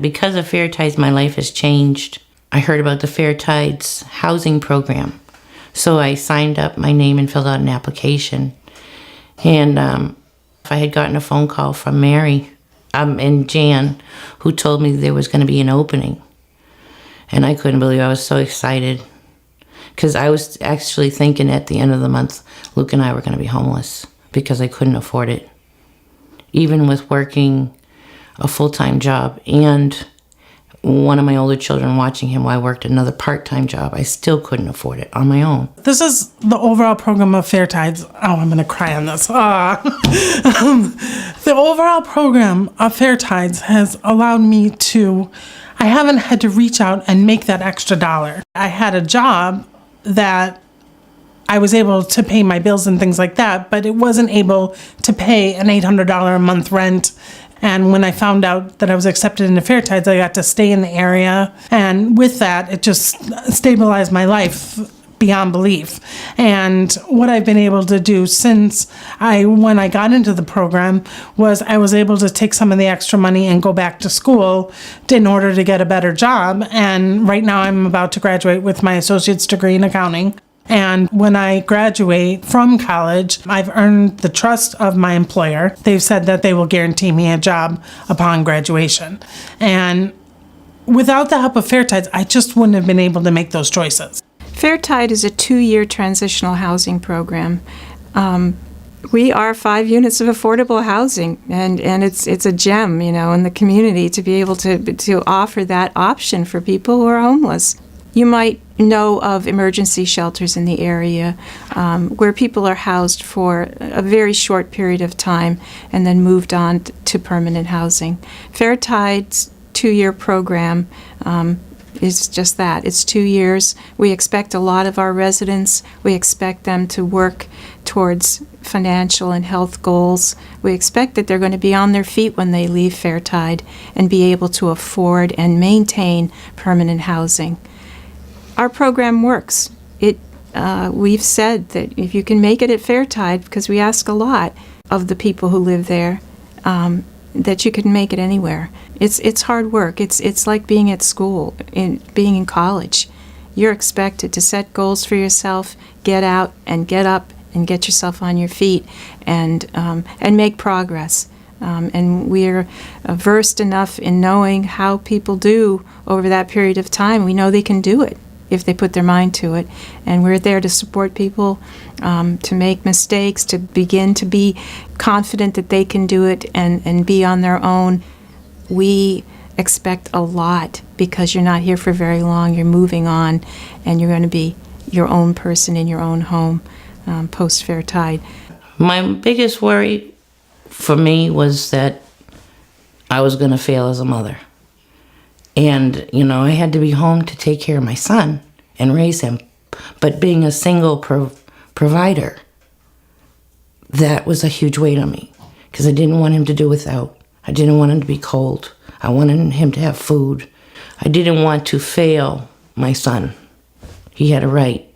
Because of Fair Tides, my life has changed. I heard about the Fair Tides housing program. So I signed up my name and filled out an application. And I had gotten a phone call from Mary and Jan, who told me there was going to be an opening. And I couldn't believe it. I was so excited. Because I was actually thinking at the end of the month, Luke and I were going to be homeless because I couldn't afford it. Even with working a full-time job and one of my older children watching him while I worked another part-time job, I still couldn't afford it on my own. This is the overall program of Fair Tides. Oh, I'm going to cry on this. The overall program of Fair Tides has allowed me to, I haven't had to reach out and make that extra dollar. I had a job that I was able to pay my bills and things like that, but it wasn't able to pay an $800 a month rent. And when I found out that I was accepted into Fair Tides, I got to stay in the area. And with that, it just stabilized my life beyond belief. And what I've been able to do since when I got into the program was I was able to take some of the extra money and go back to school in order to get a better job. And right now I'm about to graduate with my associate's degree in accounting. And when I graduate from college, I've earned the trust of my employer. They've said that they will guarantee me a job upon graduation. And without the help of Fair Tides, I just wouldn't have been able to make those choices. Fair Tide is a 2-year transitional housing program. We are 5 units of affordable housing, and it's a gem, in the community to be able to offer that option for people who are homeless. You might know of emergency shelters in the area where people are housed for a very short period of time and then moved on to permanent housing. Fair Tide's 2-year program is just that. It's 2 years. We expect a lot of our residents. We expect them to work towards financial and health goals. We expect that they're going to be on their feet when they leave Fair Tide and be able to afford and maintain permanent housing. Our program works. We've said that if you can make it at Fair Tide, because we ask a lot of the people who live there, that you can make it anywhere. It's hard work. It's like being at school, being in college. You're expected to set goals for yourself, get out and get up and get yourself on your feet and make progress. And we're versed enough in knowing how people do over that period of time. We know they can do it if they put their mind to it. And we're there to support people, to make mistakes, to begin to be confident that they can do it and be on their own. We expect a lot because you're not here for very long. You're moving on, and you're going to be your own person in your own home post Fair Tide. My biggest worry for me was that I was going to fail as a mother. And, I had to be home to take care of my son and raise him. But being a single provider, that was a huge weight on me because I didn't want him to do without. I didn't want him to be cold. I wanted him to have food. I didn't want to fail my son. He had a right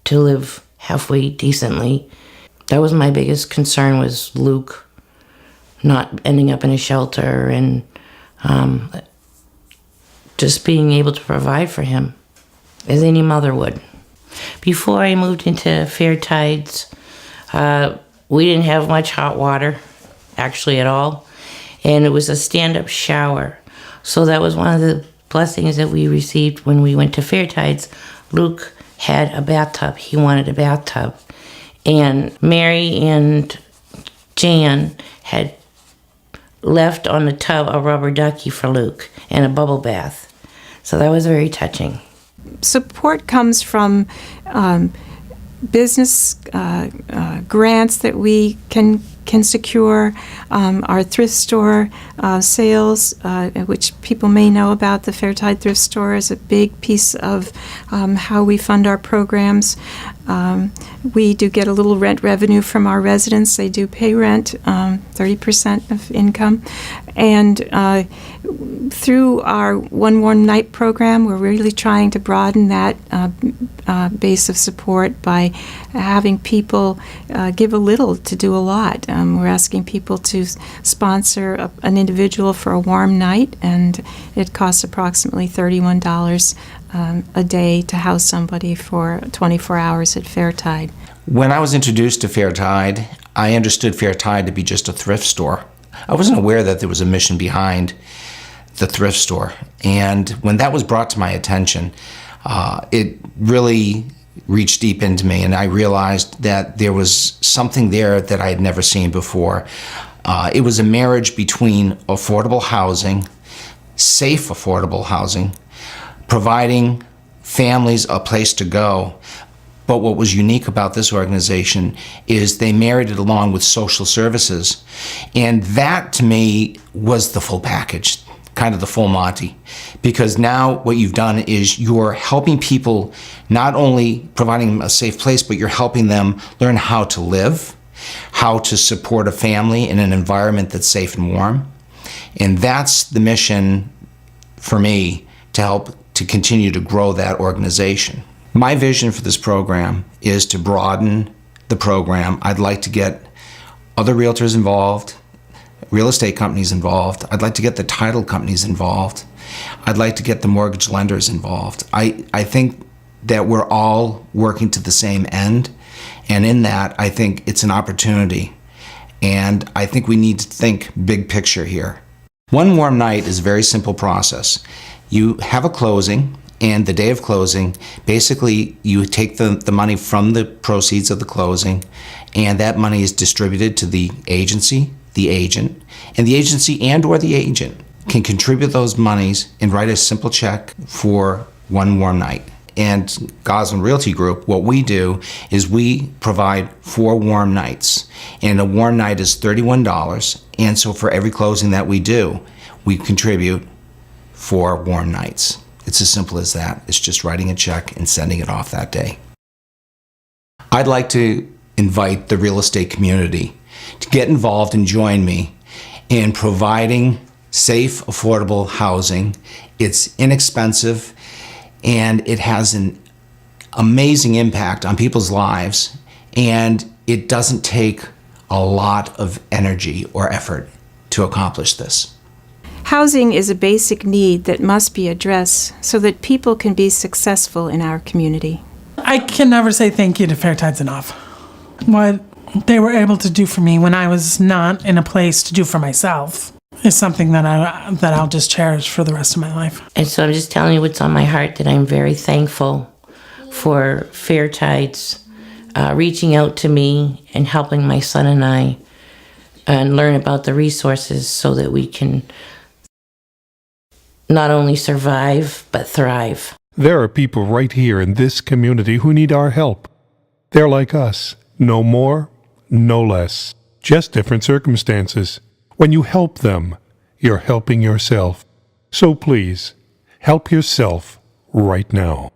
to live halfway decently. That was my biggest concern, was Luke not ending up in a shelter and just being able to provide for him as any mother would. Before I moved into Fair Tides, we didn't have much hot water, actually at all, and it was a stand-up shower. So that was one of the blessings that we received when we went to Fair Tides. Luke had a bathtub. He wanted a bathtub. And Mary and Jan had left on the tub a rubber ducky for Luke and a bubble bath. So that was very touching. Support comes from business grants that we can secure, our thrift store sales, which people may know about. The Fair Tide Thrift Store is a big piece of how we fund our programs. We do get a little rent revenue from our residents. They do pay rent, 30% of income. And through our One Warm Night program, we're really trying to broaden that base of support by having people give a little to do a lot. We're asking people to sponsor an individual for a warm night, and it costs approximately $31 a day to house somebody for 24 hours at Fairtide. When I was introduced to Fairtide, I understood Fairtide to be just a thrift store. I wasn't aware that there was a mission behind the thrift store. And when that was brought to my attention, it really reached deep into me, and I realized that there was something there that I had never seen before. It was a marriage between affordable housing, safe affordable housing, providing families a place to go. But what was unique about this organization is they married it along with social services. And that, to me, was the full package, kind of the full Monty. Because now what you've done is you're helping people, not only providing them a safe place, but you're helping them learn how to live, how to support a family in an environment that's safe and warm. And that's the mission for me, to help to continue to grow that organization. My vision for this program is to broaden the program. I'd like to get other realtors involved, real estate companies involved. I'd like to get the title companies involved. I'd like to get the mortgage lenders involved. I think that we're all working to the same end, and in that, I think it's an opportunity. And I think we need to think big picture here. One Warm Night is a very simple process. You have a closing, and the day of closing, basically you take the money from the proceeds of the closing, and that money is distributed to the agency, the agent, and the agency and or the agent can contribute those monies and write a simple check for One Warm Night. And Goslin Realty Group, what we do is we provide 4 warm nights, and a warm night is $31, and so for every closing that we do, we contribute 4 warm nights. It's as simple as that. It's just writing a check and sending it off that day. I'd like to invite the real estate community to get involved and join me in providing safe, affordable housing. It's inexpensive, and it has an amazing impact on people's lives, and it doesn't take a lot of energy or effort to accomplish this. Housing is a basic need that must be addressed so that people can be successful in our community. I can never say thank you to Fairtides enough. What they were able to do for me when I was not in a place to do for myself is something that I'll just cherish for the rest of my life. And so I'm just telling you what's on my heart, that I'm very thankful for Fairtides reaching out to me and helping my son and I and learn about the resources so that we can not only survive, but thrive. There are people right here in this community who need our help. They're like us, no more, no less, just different circumstances. When you help them, you're helping yourself. So please, help yourself right now.